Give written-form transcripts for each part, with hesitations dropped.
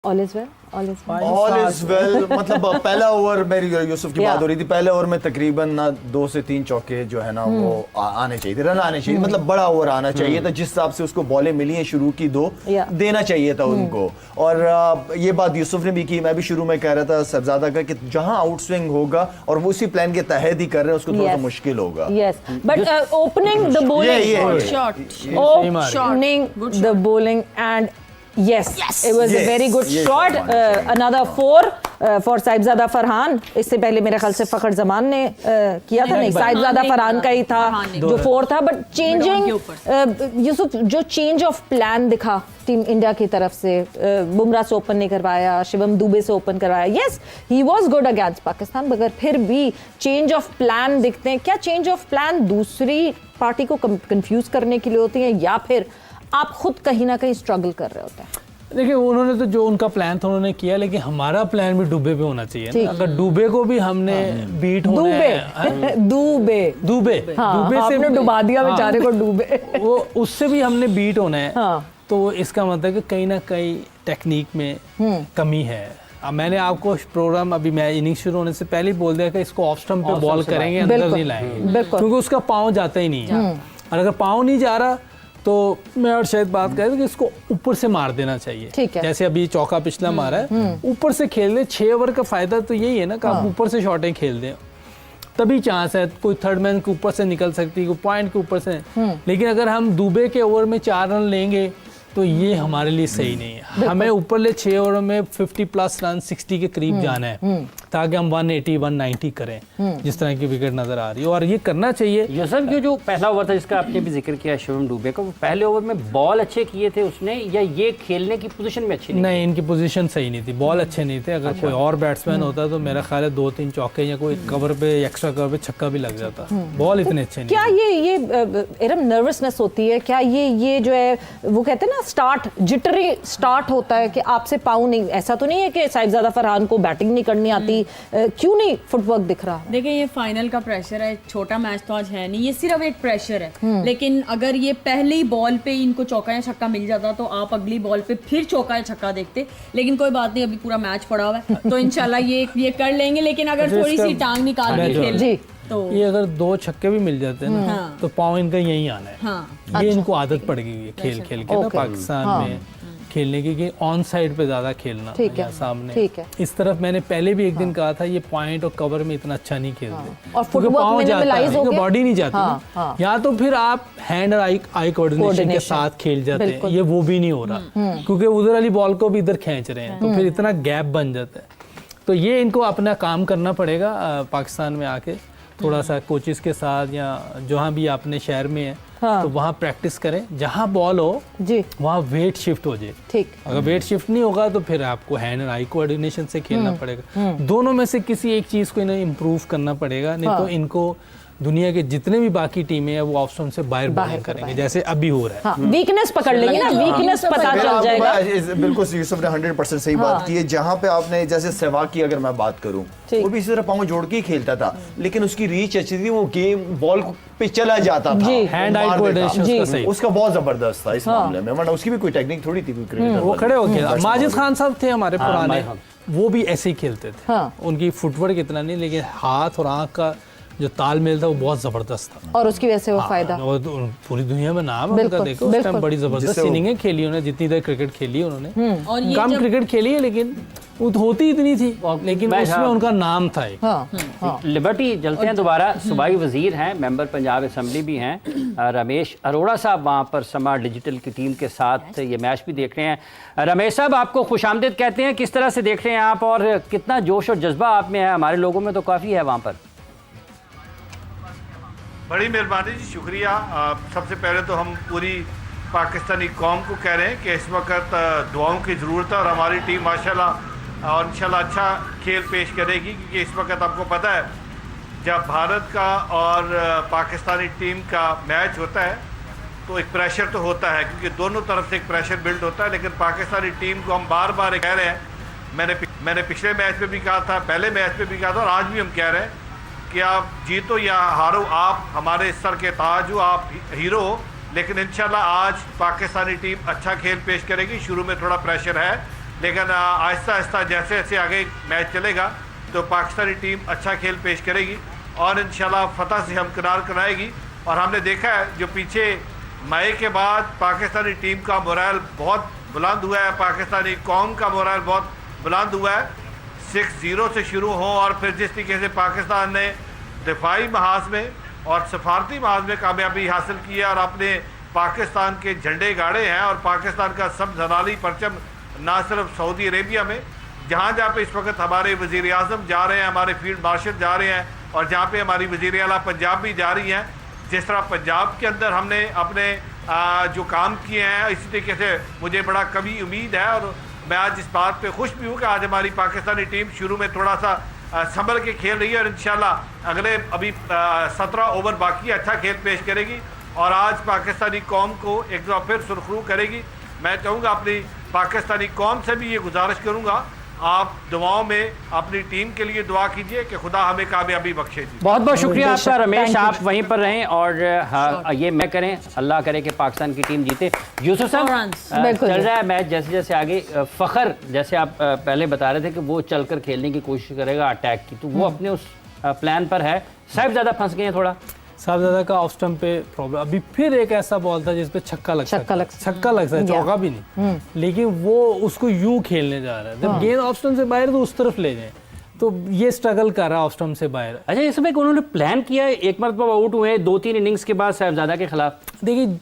All is well, all is well. मतलब पहला over मेरी यूसुफ की बात हो रही थी, पहले ओवर में तकरीबन ना 2 से 3 चौके जो है ना वो आने चाहिए थे, रन आने चाहिए, मतलब बड़ा ओवर आना चाहिए था। जिस हिसाब से उसको बॉलें मिली हैं शुरू की 2 देना चाहिए था उनको। और ये बात यूसुफ ने भी की, मैं भी शुरू में कह रहा था साहबजादा का कि जहां आउट स्विंग होगा और वो उसी प्लान के तहत ही कर रहे हैं, उसको थोड़ा सा मुश्किल होगा। Yes, but opening the bowling shot, the bowling and yes, it was a very good shot. Another 4 for Sahibzada Farhan. इससे पहले मेरे ख्याल से फखर जमान ने किया था, नहीं साहिबजादा फरहान का ही था जो 4 था। बट चेंजिंग यूसुफ, जो चेंज ऑफ प्लान दिखा टीम इंडिया की तरफ से, बुमराह से ओपन नहीं करवाया, शिवम दुबे से ओपन करवाया। Yes, he was good against Pakistan, मगर फिर भी चेंज ऑफ प्लान दिखते हैं। क्या चेंज ऑफ प्लान दूसरी पार्टी को कंफ्यूज करने के लिए होती है, या फिर आप खुद कहीं ना कहीं स्ट्रगल कर रहे होते हैं? देखिए, उन्होंने तो जो उनका प्लान था उन्होंने किया, लेकिन हमारा प्लान भी डुबे पे होना चाहिए ना। अगर डुबे को भी हमने बीट होना है, दुबे से डुबा दिया बेचारे को, डुबे वो उससे भी हमने बीट होना है। तो इसका मतलब कि कहीं ना कहीं टेक्निक में कमी है। अब मैंने आपको प्रोग्राम अभी मैं इनिंग शुरू होने से पहले बोल दिया कि इसको ऑफ स्टंप पे बॉल करेंगे, अंदर नहीं लाएंगे, क्योंकि उसका पाँव जाता ही नहीं है। और अगर पाँव नहीं जा रहा तो मैं और शायद बात कर रहा कि इसको ऊपर से मार देना चाहिए। ठीक है, जैसे अभी चौका पिछला मारा है, ऊपर से खेल दे। 6 ओवर का फायदा तो यही है ना कि आप ऊपर से शॉटें खेल दें, तभी चांस है। कोई थर्ड मैन के ऊपर से निकल सकती है, कोई पॉइंट के ऊपर से। लेकिन अगर हम दुबे के ओवर में 4 रन लेंगे तो ये हमारे लिए सही नहीं है। हमें ऊपर ले 6 ओवर में 50+ रन, 60 के करीब जाना है, ताकि हम 180 190 करें, जिस तरह की विकेट नजर आ रही है। और ये करना चाहिए। यूसुफ, जो पहला ओवर था जिसका आपने भी जिक्र किया शिवम दुबे का, वो पहले ओवर में बॉल अच्छे किए थे उसने, या ये खेलने की पोजीशन में अच्छी नहीं, इनकी पोजीशन सही नहीं थी, बॉल अच्छे नहीं थे। अगर कोई और बैट्समैन होता तो मेरा ख्याल है 2-3 चौके या कोई कवर पे, एक्स्ट्रा कवर पे छक्का भी लग जाता। बॉल इतने अच्छे नहीं। क्या ये एरम नर्वसनेस होती है? क्या ये जो है वो कहते हैं ना स्टार्ट, जिटरी स्टार्ट होता है कि आपसे पाँव नहीं, ऐसा तो नहीं है कि साहिबजादा फरहान को बैटिंग नहीं करनी आती, क्यों नहीं फुटवर्क दिख रहा? देखिए, ये फाइनल का प्रेशर है, छोटा मैच तो आज है नहीं, ये सिर्फ एक प्रेशर है। लेकिन अगर ये पहली बॉल पे इनको चौका या छक्का मिल जाता तो आप अगली बॉल पे फिर चौका या छक्का देखते। लेकिन कोई बात नहीं, अभी पूरा मैच पड़ा हुआ है तो इंशाल्लाह ये कर लेंगे। लेकिन अगर थोड़ी सी टांग निकाल के खेल तो ये अगर 2 छक्के भी मिल जाते हैं ना, तो पाँव इनका यही आना है। ये इनको आदत पड़ गई है खेल खेल के ना पाकिस्तान में खेलने की, कि ऑन साइड पे ज्यादा खेलना है सामने। ठीक है, इस तरफ मैंने पहले भी एक दिन कहा था, ये पॉइंट और कवर में इतना अच्छा नहीं खेलते, और पाँव जाता है, बॉडी नहीं जाती। या तो फिर आप हैंड और आई कोऑर्डिनेशन के साथ खेल जाते हैं, ये वो भी नहीं हो रहा, क्योंकि उधर वाली बॉल को भी इधर खींच रहे हैं, तो फिर इतना गैप बन जाता है। तो ये इनको अपना काम करना पड़ेगा पाकिस्तान में आके, थोड़ा सा कोचिस के साथ या जहाँ भी आपने शहर में है, तो वहाँ प्रैक्टिस करें। जहाँ बॉल हो जी, वहाँ वेट शिफ्ट हो जाए। ठीक, अगर वेट शिफ्ट नहीं होगा तो फिर आपको हैंड और आई कोऑर्डिनेशन से खेलना पड़ेगा। दोनों में से किसी एक चीज को इन्हें इम्प्रूव करना पड़ेगा, नहीं तो इनको दुनिया के जितने भी बाकी टीमें हैं वो ऑफ स्टंप से बाहर बॉलिंग करेंगे, जैसे अभी हो रहा है। वीकनेस पकड़ लेंगे ना, वीकनेस पता चल जाएगा। बिल्कुल यूसुफ ने 100% सही बात की है। जहाँ पे आपने जैसे सहवाग की अगर मैं बात करूँ, वो भी इसी तरह पाँव जोड़ के ही खेलता था, लेकिन उसकी रीच अच्छी थी, वो गेम बॉल पे चला जाता था, हैंड आई कोऑर्डिनेशन उसका बहुत जबरदस्त था इस मामले में, वरना उसकी भी कोई टेक्निक थोड़ी थी। वो खड़े हो गए। माजिद खान साहब थे हमारे पुराने, वो भी ऐसे ही खेलते थे। उनकी फुटवर्क इतना नहीं, लेकिन हाथ और आंख का जो तालमेल था वो बहुत जबरदस्त था, और उसकी वजह से वो फायदा पूरी दुनिया में नाम है उनका। देखो उस टाइम बड़ी जबरदस्त इनिंग्स खेली उन्होंने, जितनी देर क्रिकेट खेली उन्होंने, कम क्रिकेट खेली है लेकिन वो होती इतनी थी, लेकिन उसमें उनका नाम था। लिबर्टी चलते हैं दोबारा। सूबाई वजीर हैं, मेंबर पंजाब असेंबली भी हैं, रमेश अरोड़ा साहब वहाँ पर समा डिजिटल की टीम के साथ ये मैच भी देख रहे हैं। रमेश साहब, आपको खुशामदीद कहते हैं, किस तरह से देख रहे हैं आप, और कितना जोश और जज्बा आप में है? हमारे लोगों में तो काफ़ी है वहाँ पर। बड़ी मेहरबानी जी, शुक्रिया। सबसे पहले तो हम पूरी पाकिस्तानी कौम को कह रहे हैं कि इस वक्त दुआओं की ज़रूरत है, और हमारी टीम माशाल्लाह और इंशाल्लाह अच्छा खेल पेश करेगी, क्योंकि इस वक्त आपको पता है जब भारत का और पाकिस्तानी टीम का मैच होता है तो एक प्रेशर तो होता है, क्योंकि दोनों तरफ से एक प्रेशर बिल्ड होता है। लेकिन पाकिस्तानी टीम को हम बार बार कह रहे हैं, मैंने पिछले मैच में भी कहा था, पहले मैच में भी कहा था, और आज भी हम कह रहे हैं कि आप जीतो या हारो, आप हमारे सर के ताज हो, आप हीरो हो। लेकिन इंशाल्लाह आज पाकिस्तानी टीम अच्छा खेल पेश करेगी। शुरू में थोड़ा प्रेशर है, लेकिन आहिस्ता आहिस्ता जैसे जैसे आगे मैच चलेगा तो पाकिस्तानी टीम अच्छा खेल पेश करेगी और इंशाल्लाह फतह से हमकिनार कराएगी। और हमने देखा है जो पीछे मई के बाद पाकिस्तानी टीम का मोरल बहुत बुलंद हुआ है, पाकिस्तानी कौम का मोरल बहुत बुलंद हुआ है। 6-0 से शुरू हो और फिर जिस तरीके से पाकिस्तान ने दिफाई महाज में और सफारती महाज में कामयाबी हासिल की है और अपने पाकिस्तान के झंडे गाड़े हैं और पाकिस्तान का सब जलाली परचम ना सिर्फ सऊदी अरेबिया में, जहाँ जहाँ पे इस वक्त हमारे वज़ीर आज़म जा रहे हैं, हमारे फील्ड मार्शल जा रहे हैं और जहाँ पे हमारी वज़ीर आला पंजाब भी जा रही हैं, जिस तरह पंजाब के अंदर हमने अपने जो काम किए हैं इसी तरीके से मुझे बड़ा कभी उम्मीद है और मैं आज इस बात पे खुश भी हूँ कि आज हमारी पाकिस्तानी टीम शुरू में थोड़ा सा संभल के खेल रही है और इंशाल्लाह अगले अभी 17 ओवर बाकी अच्छा खेल पेश करेगी और आज पाकिस्तानी कौम को एक बार फिर सुरखरू करेगी। मैं चाहूँगा अपनी पाकिस्तानी कौम से भी ये गुजारिश करूँगा, आप दुआओं में अपनी टीम के लिए दुआ कीजिए कि खुदा हमें कामयाबी बख्शे जी। बहुत बहुत शुक्रिया आपका रमेश, Thank you. आप वहीं पर रहें और हाँ, ये मैं करें, अल्लाह करे कि पाकिस्तान की टीम जीते। यूसुफ साहब बिल्कुल चल जी। रहा है मैच जैसे जैसे आगे, फ़खर जैसे आप पहले बता रहे थे कि वो चलकर खेलने की कोशिश करेगा अटैक की, तो वो अपने उस प्लान पर है। साहिबजादा फंस गए हैं थोड़ा, साहबजादा का ऑफ स्टंप पे प्रॉब्लम। अभी फिर एक ऐसा बॉल था जिसपे छक्का लग सकता है, चौका भी नहीं, लेकिन वो उसको यूं खेलने जा रहा है। जब गेंद ऑफ स्टंप से बाहर तो उस तरफ ले जाए, तो ये स्ट्रगल कर रहा है ऑफ स्टंप से बाहर। अच्छा इसमें उन्होंने प्लान किया है, एक मरतबा आउट हुए 2-3 इनिंग्स के बाद साहिबजादा के खिलाफ। देखिए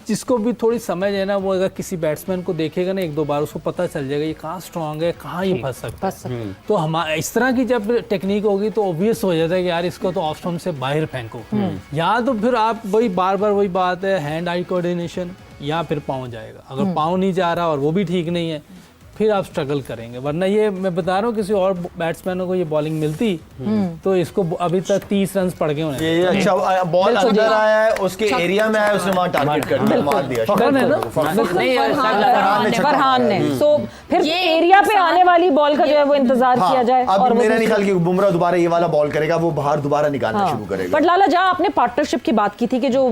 जिसको भी थोड़ी समझ है ना, वो अगर किसी बैट्समैन को देखेगा ना 1-2 बार, उसको पता चल जाएगा ये कहाँ स्ट्रांग है, कहाँ ये फंस सकता है। तो हमारा इस तरह की जब टेक्निक होगी तो ऑब्वियस हो जाता है कि यार इसको तो ऑफ स्टंप से बाहर फेंको, या तो फिर आप वही बार बार वही बात है, हैंड आई कोऑर्डिनेशन, या फिर पाँव जाएगा। अगर पाँव नहीं जा रहा और वो भी ठीक नहीं है, फिर आप स्ट्रगल करेंगे। वरना ये मैं बता रहा हूँ किसी और बैट्समैनों को ये बॉलिंग मिलती तो इसको अभी तक 30 रन पड़ गए होंगे। ये अच्छा बॉल अंदर आया है, उसके एरिया में आया, उसने वहां टारगेट कर दिया, मार दिया। फरहान है ना? फरहान ने सो फिर एरिया पे आने वाली बॉल का जो है वो इंतजार किया जाए। अब और मेरा नहीं ख्याल कि बुमराह दोबारा ये वाला बॉल करेगा, वो बाहर दोबारा निकालना शुरू करेगा। बट लाला जहाँ आपने पार्टनरशिप की बात की थी कि जो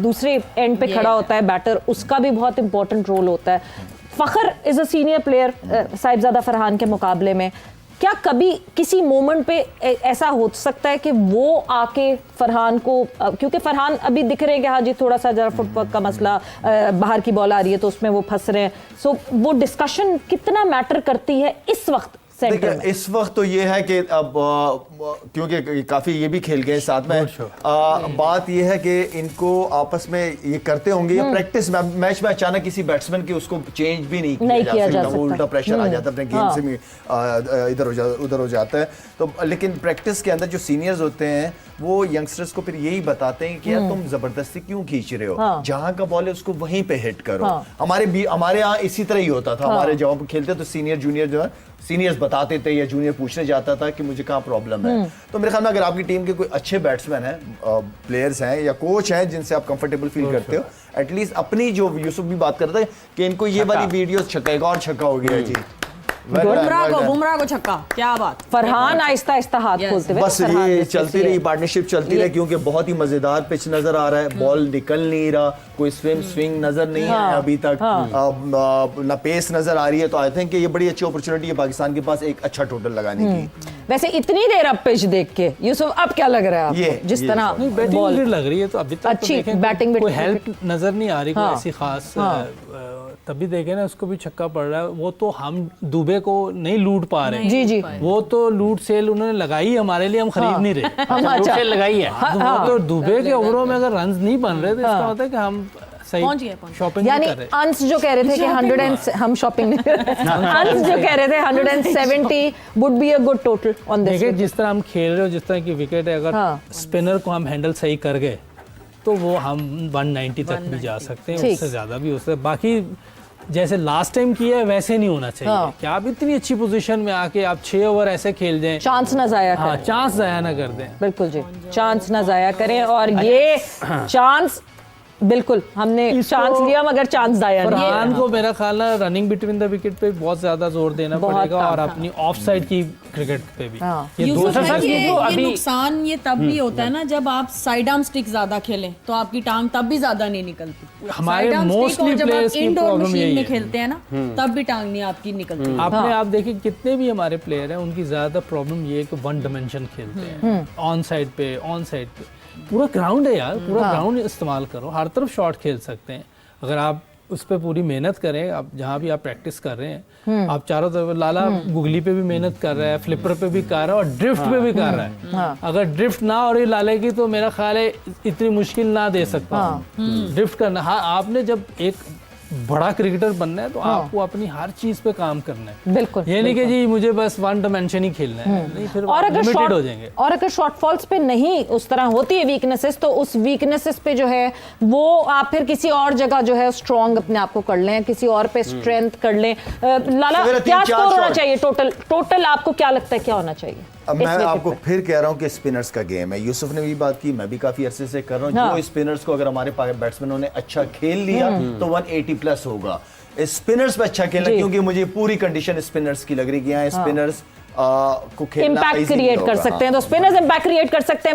दूसरे एंड पे खड़ा होता है बैटर, उसका भी बहुत इंपॉर्टेंट रोल होता है। Fakhar is a senior player Sahibzada Farhan के मुकाबले में, क्या कभी किसी मोमेंट पे ऐसा हो सकता है कि वो आके फरहान को, क्योंकि फरहान अभी दिख रहे हैं कि हाँ जी थोड़ा सा जरा फुटवर्क का मसला, बाहर की बॉल आ रही है तो उसमें वो फंस रहे हैं, सो वो डिस्कशन कितना मैटर करती है इस वक्त सेंटर में? इस वक्त तो ये है कि अब क्योंकि काफ़ी ये भी खेल गए साथ में, बात ये है कि इनको आपस में ये करते होंगे या प्रैक्टिस मैच में अचानक किसी बैट्समैन की उसको चेंज भी नहीं किया जा सकता, वो उल्टा प्रेशर आ जाता है, अपने गेम से भी उधर हो जाता है। तो लेकिन प्रैक्टिस के अंदर जो सीनियर्स होते हैं वो यंगस्टर्स को फिर यही बताते हैं कि यार तुम जबरदस्ती क्यों खींच रहे हो, जहां का बॉल है उसको वहीं पे हिट करो। हमारे यहाँ इसी तरह ही होता था, हमारे जब हम खेलते तो सीनियर जूनियर जो है सीनियर्स बताते थे या जूनियर पूछने जाता था कि मुझे कहाँ प्रॉब्लम है। तो मेरे ख्याल में अगर आपकी टीम के कोई अच्छे बैट्समैन हैं, प्लेयर्स हैं या कोच हैं जिनसे आप कंफर्टेबल फील करते हो, एटलीस्ट अपनी जो यूसुफ भी बात करता है कि इनको ये वाली वीडियो छक्का, एक और छक्का हो गया जी, बुमराह को छक्का, क्या बात। फरहान आहिस्ता आहिस्ता हाथ खोलते हुए बस ये चलती रही, पार्टनरशिप चलती रही, क्योंकि बहुत ही मजेदार पिच नजर आ रहा है, बॉल निकल नहीं रहा, कोई स्विंग नजर नहीं है अभी तक, ना पेस नजर आ रही है। तो आई थिंक ये बड़ी अच्छी अपॉर्चुनिटी है पाकिस्तान के पास एक अच्छा टोटल लगाने की। वैसे इतनी देर अब पिच देख के यूसुफ अब क्या लग रहा है आपको? जिस तरह बैटिंग लग रही है तो अभी तक अच्छी तो बैटिंग कोई हेल्प नजर नहीं आ रही, कोई ऐसी खास। तभी देखे ना उसको भी छक्का पड़ रहा है, वो तो हम दुबे को नहीं लूट पा रहे। जी जी, वो तो लूट सेल उन्होंने लगाई हमारे लिए, हम खरीद नहीं रहे। हम लूट अच्छा सेल लगाई है। वो तो दुबे के ओवरों में अगर रन नहीं बन रहे तो इसका मतलब है कि हम सही शॉपिंग यानी नहीं कर रहे। अंश जो कह रहे थे कि 100 हम शॉपिंग नहीं अंश जो कह रहे थे 170 would be a good total on this. देखिए जिस तरह हम खेल रहे हो, जिस तरह की विकेट है, अगर स्पिनर को हम हैंडल सही कर गए तो वो हम 190 तक भी जा सकते हैं, उससे ज्यादा भी हो सकता है। बाकी जैसे लास्ट टाइम किया है वैसे नहीं होना चाहिए कि आप इतनी अच्छी पोजीशन में आके आप 6 ओवर ऐसे खेल दें, चांस ना जाया करें। हाँ, चांस जाया ना कर दें। बिल्कुल जी, चांस ना जाया करें। और ये चांस बिल्कुल हमने चांस लिया मगर चांस दाया नहीं। फरहान को मेरा ख्याल है रनिंग बिटवीन द विकेट पे बहुत ज्यादा जोर देना बहुत पड़ेगा और काम, अपनी ऑफ साइड की क्रिकेट पे भी। हाँ। ये दो यूसुफ सर, भाई, ये जो ये अभी- नुकसान ये तब भी होता है ना जब आप साइड आर्म स्टिक ज्यादा खेलें तो आपकी टांग तब भी ज्यादा नहीं निकलती। हमारे Side arm stick mostly और जब players आप की इंडोर problem मशीन यही में है। खेलते हैं ना तब भी टांग नहीं आपकी निकलती। आपने आप देखिए कितने भी हमारे प्लेयर हैं उनकी ज्यादा प्रॉब्लम ये है कि वन डायमेंशन खेलते हैं, ऑन साइड पे पूरा ग्राउंड है यार, पूरा ग्राउंड इस्तेमाल करो, हर तरफ शॉट खेल सकते हैं अगर आप उस पर पूरी मेहनत करें। आप जहाँ भी आप प्रैक्टिस कर रहे हैं आप चारों तरफ, लाला गुगली पे भी मेहनत कर रहा है, फ्लिपर पे भी कर रहा है और ड्रिफ्ट पे भी कर रहा है। अगर ड्रिफ्ट ना हो रही लाले की तो मेरा ख्याल है इतनी मुश्किल ना दे सकता ड्रिफ्ट करना। हाँ, आपने जब एक बड़ा क्रिकेटर बनना है तो आपको अपनी हर चीज पे काम करना है। बिल्कुल, ये नहीं कि जी मुझे बस वन डायमेंशन ही खेलना है, नहीं फिर और अगर लिमिटेड हो शॉर्ट जाएंगे। और अगर शॉर्टफॉल्स पे नहीं उस तरह होती है वीकनेसेस, तो उस वीकनेसेस पे जो है वो आप फिर किसी और जगह जो है स्ट्रॉन्ग अपने आप को कर लें, किसी और पे स्ट्रेंथ कर लें। लाला सवेरे क्या 3-4 स्कोर होना शॉट। चाहिए टोटल आपको क्या लगता है क्या होना चाहिए? अब इस मैं wicket आपको पे? फिर कह रहा हूँ कि स्पिनर्स का गेम है। यूसुफ ने भी बात की, मैं भी काफी अरसे से कर रहा हूँ। हाँ। जो स्पिनर्स को अगर हमारे बैट्समैनों ने अच्छा खेल लिया तो 180 प्लस होगा। स्पिनर्स पे अच्छा खेलना, जी। क्योंकि मुझे पूरी कंडीशन स्पिनर्स की लग रही है कि यहाँ स्पिनर्स को खेलना इम्पैक्ट easy नहीं क्रिएट कर होगा। सकते हैं, तो हाँ। स्पिनर्स इम्पैक्ट क्रिएट कर सकते हैं।